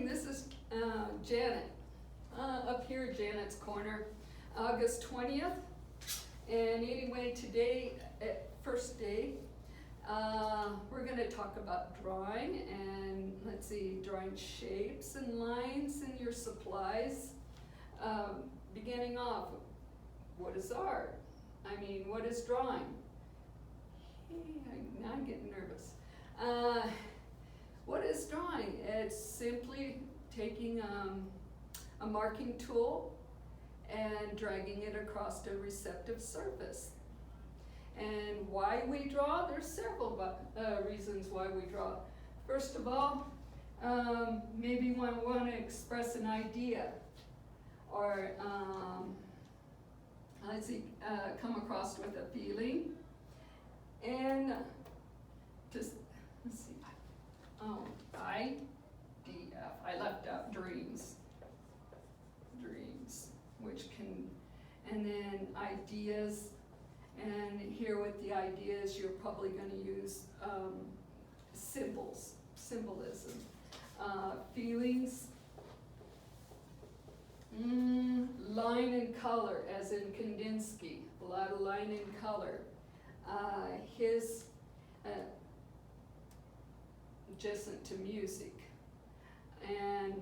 morning, this is Janet. Up here, Janet's Corner, August 20th. And anyway, today, first day, we're going to talk about drawing and let's see, drawing shapes and lines in your supplies. Beginning off, what is art? I mean, what is drawing? Now I'm getting nervous. What is drawing? It's simply taking a marking tool and dragging it across a receptive surface. And why we draw? There's several reasons why we draw. First of all, maybe we want to express an idea, or let's see, come across with a feeling, and just let's see. Oh, I left out dreams, which can, and then ideas, and here with the ideas, you're probably going to use symbolism, feelings, line and color, as in Kandinsky, a lot of line and color. His adjacent to music, and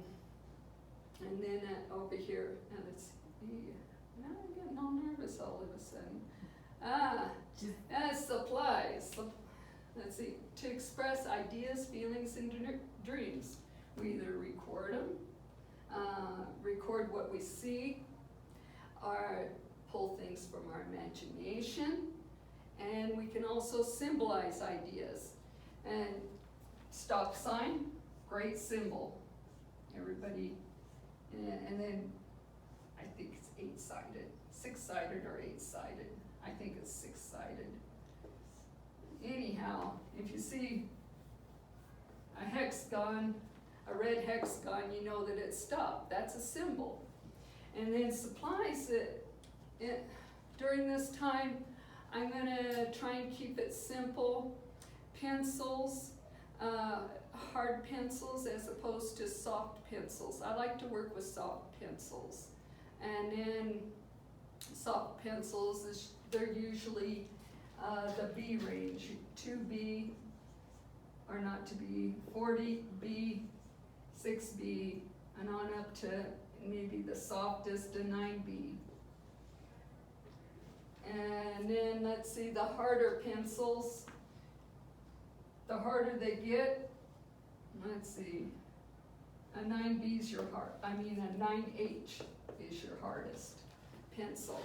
then over here, let's see, now I'm getting all nervous all of a sudden. Supplies. Let's see, to express ideas, feelings, and dreams. We either record them, record what we see, or pull things from our imagination, and we can also symbolize ideas. And stop sign, great symbol. Everybody, and then I think it's 8-sided, 6-sided or 8-sided. I think it's 6-sided. Anyhow, if you see a hexagon, a red hexagon, you know that it's stopped. That's a symbol. And then supplies, during this time, I'm going to try and keep it simple. Pencils, hard pencils as opposed to soft pencils. I like to work with soft pencils. And then soft pencils, they're usually the B range, 2B, or not to be, 40B, 6B, and on up to maybe the softest, a 9B. And then let's see, the harder pencils, the harder they get, let's see, a 9B is your a 9H is your hardest pencil.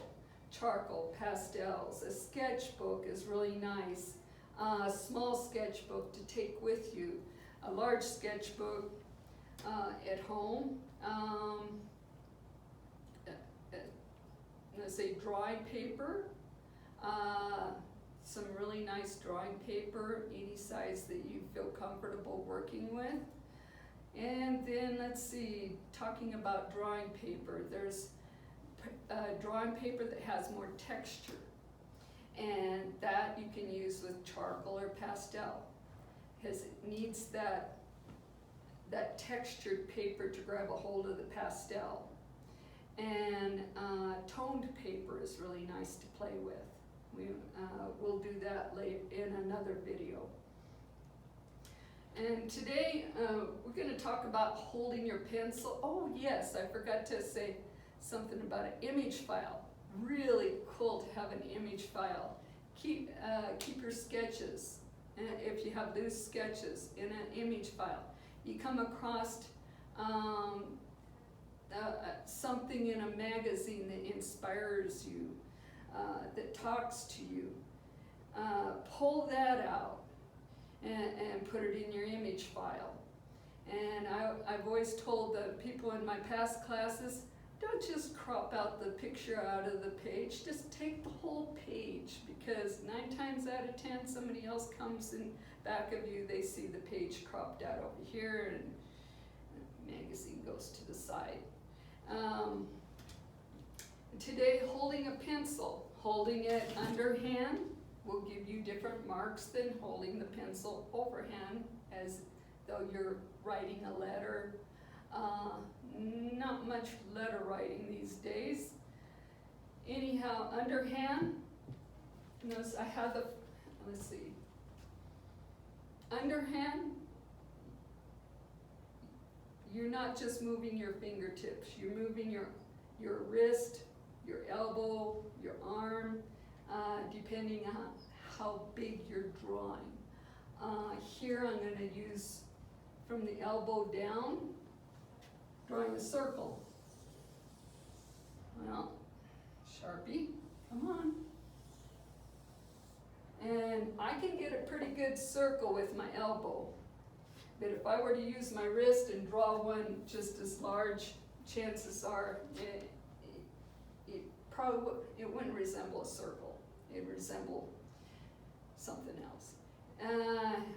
Charcoal, pastels, a sketchbook is really nice. A small sketchbook to take with you. A large sketchbook at home. Let's say drawing paper. Some really nice drawing paper, any size that you feel comfortable working with. And then let's see, talking about drawing paper, there's drawing paper that has more texture, and that you can use with charcoal or pastel, because it needs that textured paper to grab a hold of the pastel. And toned paper is really nice to play with. We'll do that later in another video. And today we're going to talk about holding your pencil. Oh yes, I forgot to say something about an image file. Really cool to have an image file. Keep your sketches, if you have loose sketches, in an image file. You come across something in a magazine that inspires you, that talks to you. Pull that out and put it in your image file. And I've always told the people in my past classes, don't just crop out the picture out of the page, just take the whole page, because 9 times out of 10 somebody else comes in back of you, they see the page cropped out over here and the magazine goes to the side. Today, holding a pencil, holding it underhand will give you different marks than holding the pencil overhand, as though you're writing a letter, Not much letter writing these days. Anyhow, underhand, notice I have the, let's see, underhand, you're not just moving your fingertips, you're moving your wrist, your elbow, your arm, depending on how big you're drawing. Here I'm going to use from the elbow down, drawing a circle. Well, Sharpie, come on. And I can get a pretty good circle with my elbow. But if I were to use my wrist and draw one just as large, chances are it wouldn't resemble a circle. It would resemble something else.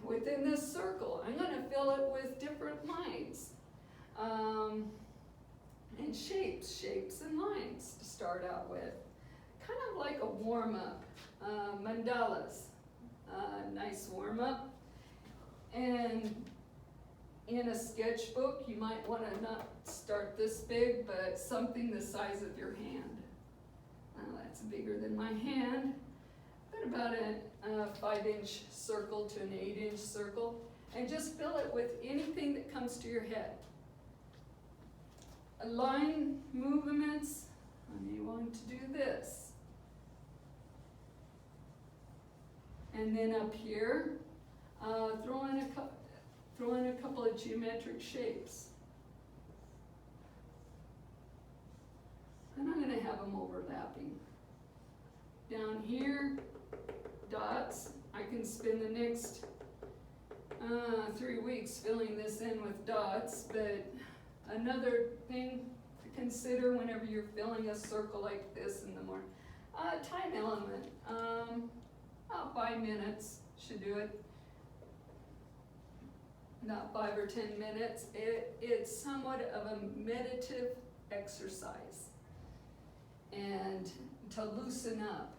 Within this circle, I'm going to fill it with different lines and shapes and lines to start out with. Kind of like a warm-up, mandalas, nice warm-up. And in a sketchbook, you might want to not start this big, but something the size of your hand. That's bigger than my hand, but about a 5-inch circle to an 8-inch circle, and just fill it with anything that comes to your head. Line movements, I may want to do this. And then up here, throw in a couple of geometric shapes. And I'm going to have them overlapping. Down here, dots. I can spend the next 3 weeks filling this in with dots, but another thing to consider whenever you're filling a circle like this in the morning, time element. About 5 minutes should do it. Not 5 or 10 minutes. It's somewhat of a meditative exercise. And to loosen up,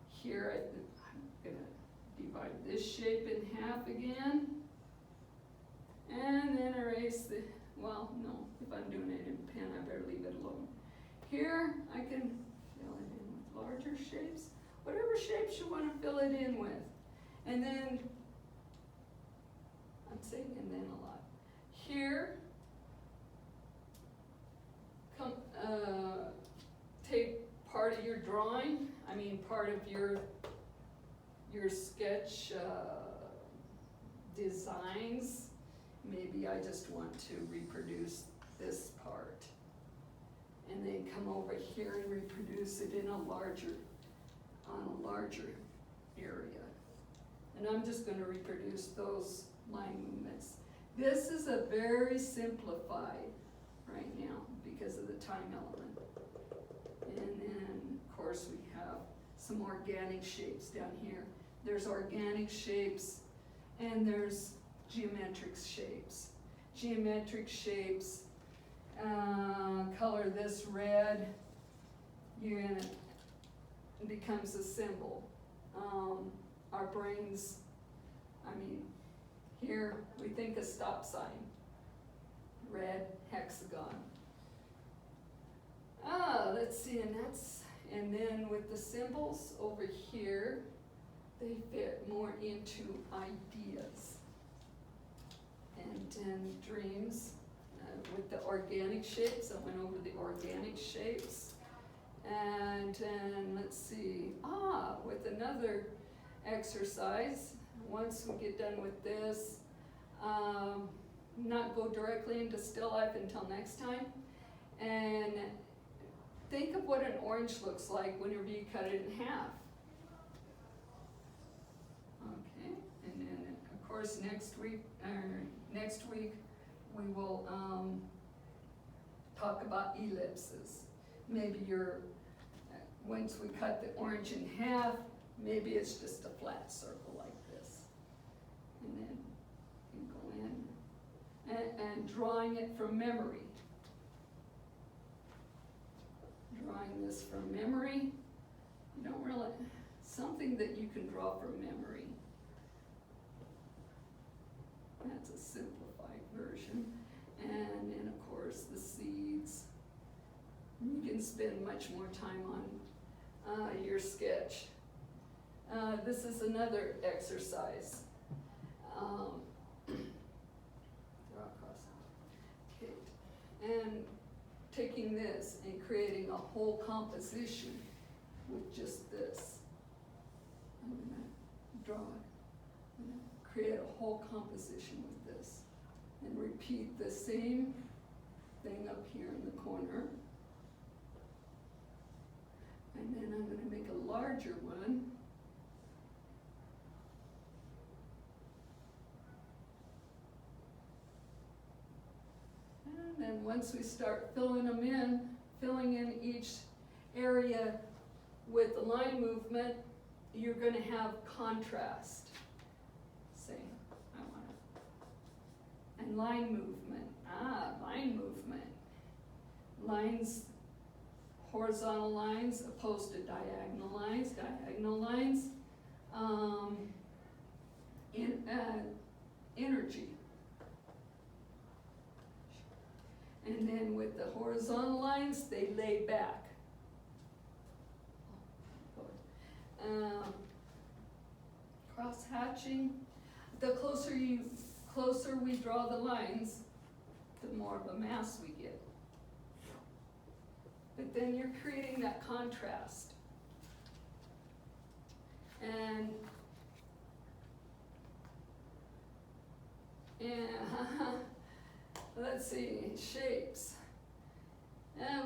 here I'm going to divide this shape in half again. And then erase the, well, no, if I'm doing it in pen, I better leave it alone. Here, I can fill it in with larger shapes, whatever shapes you want to fill it in with. And then, I'm saying and then a lot. Here, take part of your drawing, part of your sketch designs. Maybe I just want to reproduce this part. And then come over here and reproduce it in on a larger area. And I'm just going to reproduce those line movements. This is a very simplified right now because of the time element. And then, of course, we have some organic shapes down here. There's organic shapes and there's geometric shapes. Geometric shapes, color this red, it becomes a symbol. Our brains, here we think a stop sign, red hexagon. Let's see, and then with the symbols over here, they fit more into ideas and dreams. With the organic shapes, I went over the organic shapes. And let's see, with another exercise, once we get done with this, not go directly into still life until next time, and think of what an orange looks like whenever you cut it in half. Okay, and then of course next week we will talk about ellipses. Maybe once we cut the orange in half, maybe it's just a flat circle like this. And then you go in and drawing it from memory. Drawing this from memory, you don't really, something that you can draw from memory. That's a simplified version. And then of spend much more time on your sketch. This is another exercise. Draw across. Okay. And taking this and creating a whole composition with just this. I'm gonna draw it. I'm gonna create a whole composition with this. And repeat the same thing up here in the corner. And then I'm gonna make a larger one. And then once we start filling in each area with the line movement, you're gonna have contrast. Say, I wanna, and line movement. Line movement. Lines, horizontal lines opposed to diagonal lines. Diagonal lines, energy. And then with the horizontal lines, they lay back. Cross hatching. The closer we draw the lines, the more of a mass we get. But then you're creating that contrast. And let's see, shapes.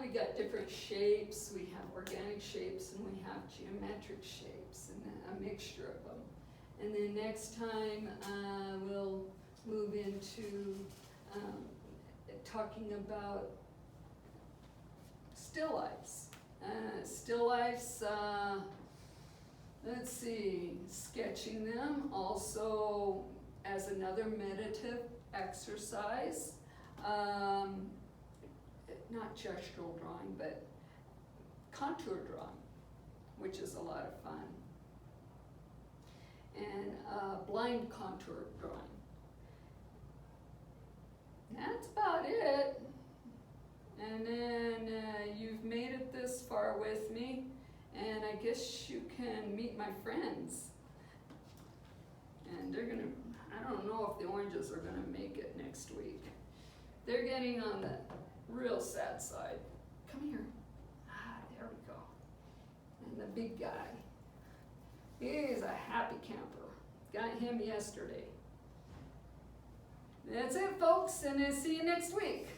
We got different shapes. We have organic shapes and we have geometric shapes and a mixture of them. And then next time we'll move into talking about still lifes. Still lifes, let's see, sketching them also as another meditative exercise. Not gestural drawing, but contour drawing, which is a lot of fun. And blind contour drawing. That's about it. And then you've made it this far with me, and I guess you can meet my friends. And they're gonna, I don't know if the oranges are gonna make it next week. They're getting on the real sad side. Come here. There we go. And the big guy. He's a happy camper. Got him yesterday. That's it, folks, and I'll see you next week.